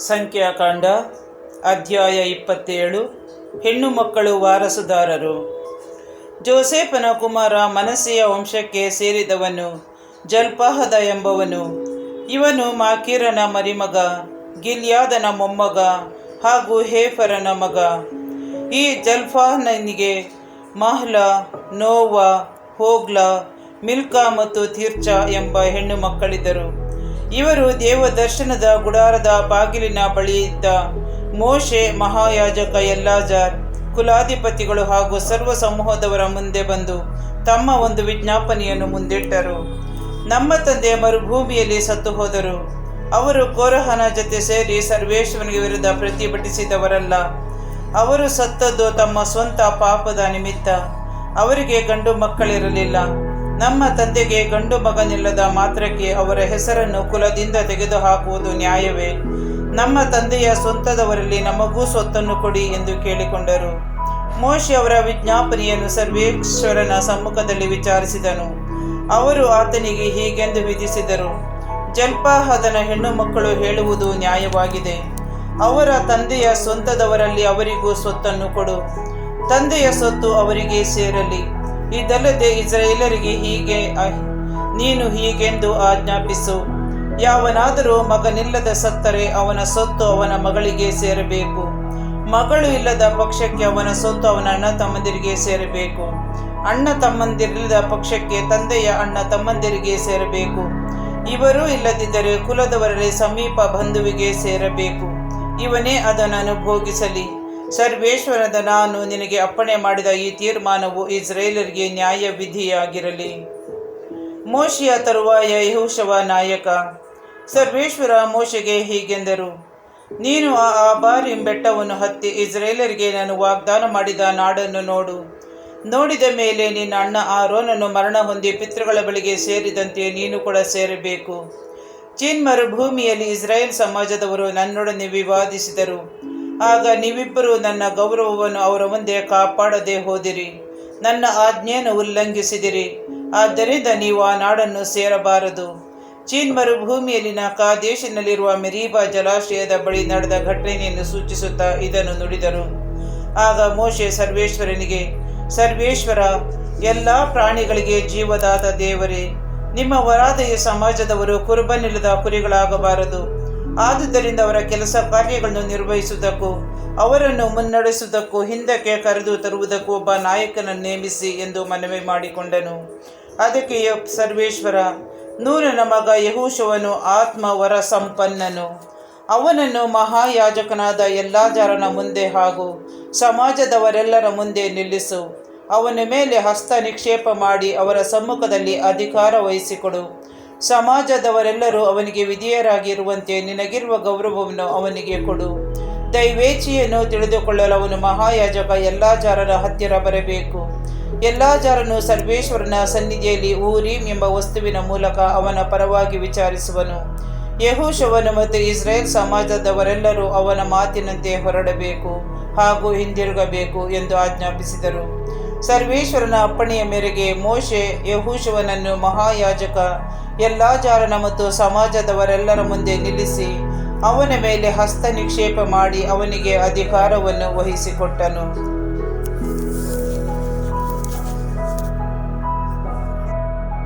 ಸಂಖ್ಯಾಕಾಂಡ ಅಧ್ಯಾಯ 27. ಹೆಣ್ಣು ಮಕ್ಕಳು ವಾರಸುದಾರರು. ಜೋಸೇಫನ ಕುಮಾರ ಮನಸ್ಸೆಯ ವಂಶಕ್ಕೆ ಸೇರಿದವನು ಜಲ್ಪಾಹದ ಎಂಬವನು. ಇವನು ಮಾಕೀರನ ಮರಿಮಗ, ಗಿಲ್ಯಾದನ ಮೊಮ್ಮಗ ಹಾಗೂ ಹೇಫರನ ಮಗ. ಈ ಜಲ್ಪಾಹನಿಗೆ ಮಹ್ಲ, ನೋವ, ಹೋಗ್ಲ, ಮಿಲ್ಕಾ ಮತ್ತು ತಿರ್ಚ ಎಂಬ ಹೆಣ್ಣು ಮಕ್ಕಳಿದ್ದರು. ಇವರು ದೇವದರ್ಶನದ ಗುಡಾರದ ಬಾಗಿಲಿನ ಬಳಿ ಇದ್ದ ಮೋಶೆ, ಮಹಾಯಾಜಕ ಎಲ್ಲಾಜಾರ್, ಕುಲಾಧಿಪತಿಗಳು ಹಾಗೂ ಸರ್ವ ಸಮೂಹದವರ ಮುಂದೆ ಬಂದು ತಮ್ಮ ಒಂದು ವಿಜ್ಞಾಪನೆಯನ್ನು ಮುಂದಿಟ್ಟರು. ನಮ್ಮ ತಂದೆ ಮರುಭೂಮಿಯಲ್ಲಿ ಸತ್ತು ಹೋದರು. ಅವರು ಕೋರಹನ ಜೊತೆ ಸೇರಿ ಸರ್ವೇಶ್ವರನಿಗೆ ವಿರುದ್ಧ ಪ್ರತಿಭಟಿಸಿದವರಲ್ಲ. ಅವರು ಸತ್ತದ್ದು ತಮ್ಮ ಸ್ವಂತ ಪಾಪದ ನಿಮಿತ್ತ. ಅವರಿಗೆ ಗಂಡು ಮಕ್ಕಳಿರಲಿಲ್ಲ. ನಮ್ಮ ತಂದೆಗೆ ಗಂಡು ಮಗನಿಲ್ಲದ ಮಾತ್ರಕ್ಕೆ ಅವರ ಹೆಸರನ್ನು ಕುಲದಿಂದ ತೆಗೆದುಹಾಕುವುದು ನ್ಯಾಯವೇ? ನಮ್ಮ ತಂದೆಯ ಸ್ವಂತದವರಲ್ಲಿ ನಮಗೂ ಸ್ವತ್ತನ್ನು ಕೊಡಿ ಎಂದು ಕೇಳಿಕೊಂಡರು. ಮೋಶೆ ಅವರ ವಿಜ್ಞಾಪನೆಯನ್ನು ಸರ್ವೇಶ್ವರನ ಸಮ್ಮುಖದಲ್ಲಿ ವಿಚಾರಿಸಿದನು. ಅವರು ಆತನಿಗೆ ಹೀಗೆಂದು ವಿಧಿಸಿದರು: ಜಲ್ಪಾಹದನ ಹೆಣ್ಣು ಮಕ್ಕಳು ಹೇಳುವುದು ನ್ಯಾಯವಾಗಿದೆ. ಅವರ ತಂದೆಯ ಸ್ವಂತದವರಲ್ಲಿ ಅವರಿಗೂ ಸ್ವತ್ತನ್ನು ಕೊಡು. ತಂದೆಯ ಸ್ವತ್ತು ಅವರಿಗೆ ಸೇರಲಿ. ಇದಲ್ಲದೆ ಇಸ್ರಾಯೇಲರಿಗೆ ನೀನು ಹೀಗೆಂದು ಆಜ್ಞಾಪಿಸು: ಯಾವನಾದರೂ ಮಗನಿಲ್ಲದ ಸತ್ತರೆ ಅವನ ಸ್ವತ್ತು ಅವನ ಮಗಳಿಗೆ ಸೇರಬೇಕು. ಮಗಳು ಇಲ್ಲದ ಪಕ್ಷಕ್ಕೆ ಅವನ ಸ್ವತ್ತು ಅವನ ಅಣ್ಣ ತಮ್ಮಂದಿರಿಗೆ ಸೇರಬೇಕು. ಅಣ್ಣ ತಮ್ಮಂದಿರಿಲ್ಲದ ಪಕ್ಷಕ್ಕೆ ತಂದೆಯ ಅಣ್ಣ ತಮ್ಮಂದಿರಿಗೆ ಸೇರಬೇಕು. ಇವರೂ ಇಲ್ಲದಿದ್ದರೆ ಕುಲದವರಲ್ಲಿ ಸಮೀಪ ಬಂಧುವಿಗೆ ಸೇರಬೇಕು. ಇವನೇ ಅದನ್ನು ಅನುಭೋಗಿಸಲಿ. ಸರ್ವೇಶ್ವರದ ನಾನು ನಿನಗೆ ಅಪ್ಪಣೆ ಮಾಡಿದ ಈ ತೀರ್ಮಾನವು ಇಸ್ರಾಯೇಲರಿಗೆ ನ್ಯಾಯ ವಿಧಿಯಾಗಿರಲಿ. ಮೋಶೆಯ ತರುವಾಯ ಯೆಹೋಶುವ ನಾಯಕ. ಸರ್ವೇಶ್ವರ ಮೋಶೆಗೆ ಹೀಗೆಂದರು: ನೀನು ಆ ಆಬಾರಿಂ ಬೆಟ್ಟವನ್ನು ಹತ್ತಿ ಇಸ್ರಾಯೇಲರಿಗೆ ನಾನು ವಾಗ್ದಾನ ಮಾಡಿದ ನಾಡನ್ನು ನೋಡು. ನೋಡಿದ ಮೇಲೆ ನಿನ್ನ ಅಣ್ಣ ಆರೋನನು ಮರಣ ಹೊಂದಿ ಪಿತೃಗಳ ಬಳಿಗೆ ಸೇರಿದಂತೆ ನೀನು ಕೂಡ ಸೇರಬೇಕು. ಚೀನ್ ಮರುಭೂಮಿಯಲ್ಲಿ ಇಸ್ರಾಯೇಲ್ ಸಮಾಜದವರು ನನ್ನೊಡನೆ ವಿವಾದಿಸಿದರು. ಆಗ ನೀವಿಬ್ಬರು ನನ್ನ ಗೌರವವನ್ನು ಅವರ ಮುಂದೆ ಕಾಪಾಡದೆ ಹೋದಿರಿ. ನನ್ನ ಆಜ್ಞೆಯನ್ನು ಉಲ್ಲಂಘಿಸಿದಿರಿ. ಆದ್ದರಿಂದ ನೀವು ಆ ನಾಡನ್ನು ಸೇರಬಾರದು. ಚೀನ್ ಮರುಭೂಮಿಯಲ್ಲಿನ ಕಾದೇಶಿನಲ್ಲಿರುವ ಮೆರೀಬಾ ಜಲಾಶಯದ ಬಳಿ ನಡೆದ ಘಟನೆಯನ್ನು ಸೂಚಿಸುತ್ತಾ ಇದನ್ನು ನುಡಿದರು. ಆಗ ಮೋಶೆ ಸರ್ವೇಶ್ವರನಿಗೆ: ಸರ್ವೇಶ್ವರ, ಎಲ್ಲ ಪ್ರಾಣಿಗಳಿಗೆ ಜೀವದಾತ ದೇವರೇ, ನಿಮ್ಮ ವರಾದ ಈ ಸಮಾಜದವರು ಕುರುಬನಿಲ್ಲದ ಕುರಿಗಳಾಗಬಾರದು. ಆದುದರಿಂದ ಅವರ ಕೆಲಸ ಕಾರ್ಯಗಳನ್ನು ನಿರ್ವಹಿಸುವುದಕ್ಕೂ ಅವರನ್ನು ಮುನ್ನಡೆಸುವುದಕ್ಕೂ ಹಿಂದಕ್ಕೆ ಕರೆದು ತರುವುದಕ್ಕೂ ಒಬ್ಬ ನಾಯಕನನ್ನು ನೇಮಿಸಿ ಎಂದು ಮನವಿ ಮಾಡಿಕೊಂಡನು. ಅದಕ್ಕೆ ಸರ್ವೇಶ್ವರ: ನೂನನ ಮಗ ಯೆಹೋಶುವನು ಆತ್ಮವರ ಸಂಪನ್ನನು. ಅವನನ್ನು ಮಹಾಯಾಜಕನಾದ ಎಲ್ಲಾಜಾರನ ಮುಂದೆ ಹಾಗೂ ಸಮಾಜದವರೆಲ್ಲರ ಮುಂದೆ ನಿಲ್ಲಿಸು. ಅವನ ಮೇಲೆ ಹಸ್ತ ನಿಕ್ಷೇಪ ಮಾಡಿ ಅವರ ಸಮ್ಮುಖದಲ್ಲಿ ಅಧಿಕಾರ ವಹಿಸಿಕೊಡು. ಸಮಾಜದವರೆಲ್ಲರೂ ಅವನಿಗೆ ವಿಧೇಯರಾಗಿರುವಂತೆ ನಿನಗಿರುವ ಗೌರವವನ್ನು ಅವನಿಗೆ ಕೊಡು. ದೈವೇಚ್ಛೆಯನ್ನು ತಿಳಿದುಕೊಳ್ಳಲು ಅವನು ಮಹಾಯಾಜಕ ಎಲ್ಲಾಜಾರನ ಹತ್ತಿರ ಬರಬೇಕು. ಎಲ್ಲಾಜಾರನು ಸರ್ವೇಶ್ವರನ ಸನ್ನಿಧಿಯಲ್ಲಿ ಊರೀಮ್ ಎಂಬ ವಸ್ತುವಿನ ಮೂಲಕ ಅವನ ಪರವಾಗಿ ವಿಚಾರಿಸುವನು. ಯೆಹೋಶುವನು ಮತ್ತು ಇಸ್ರಾಯೇಲ್ ಸಮಾಜದವರೆಲ್ಲರೂ ಅವನ ಮಾತಿನಂತೆ ಹೊರಡಬೇಕು ಹಾಗೂ ಹಿಂದಿರುಗಬೇಕು ಎಂದು ಆಜ್ಞಾಪಿಸಿದರು. ಸರ್ವೇಶ್ವರನ ಅಪ್ಪಣೆಯ ಮೇರೆಗೆ ಮೋಶೆ ಯೆಹೋಶುವನನ್ನು ಮಹಾಯಾಜಕ ಎಲ್ಲಾಜಾರನ ಮತ್ತು ಸಮಾಜದವರೆಲ್ಲರ ಮುಂದೆ ನಿಲ್ಲಿಸಿ ಅವನ ಮೇಲೆ ಹಸ್ತ ನಿಕ್ಷೇಪ ಮಾಡಿ ಅವನಿಗೆ ಅಧಿಕಾರವನ್ನು ವಹಿಸಿಕೊಟ್ಟನು.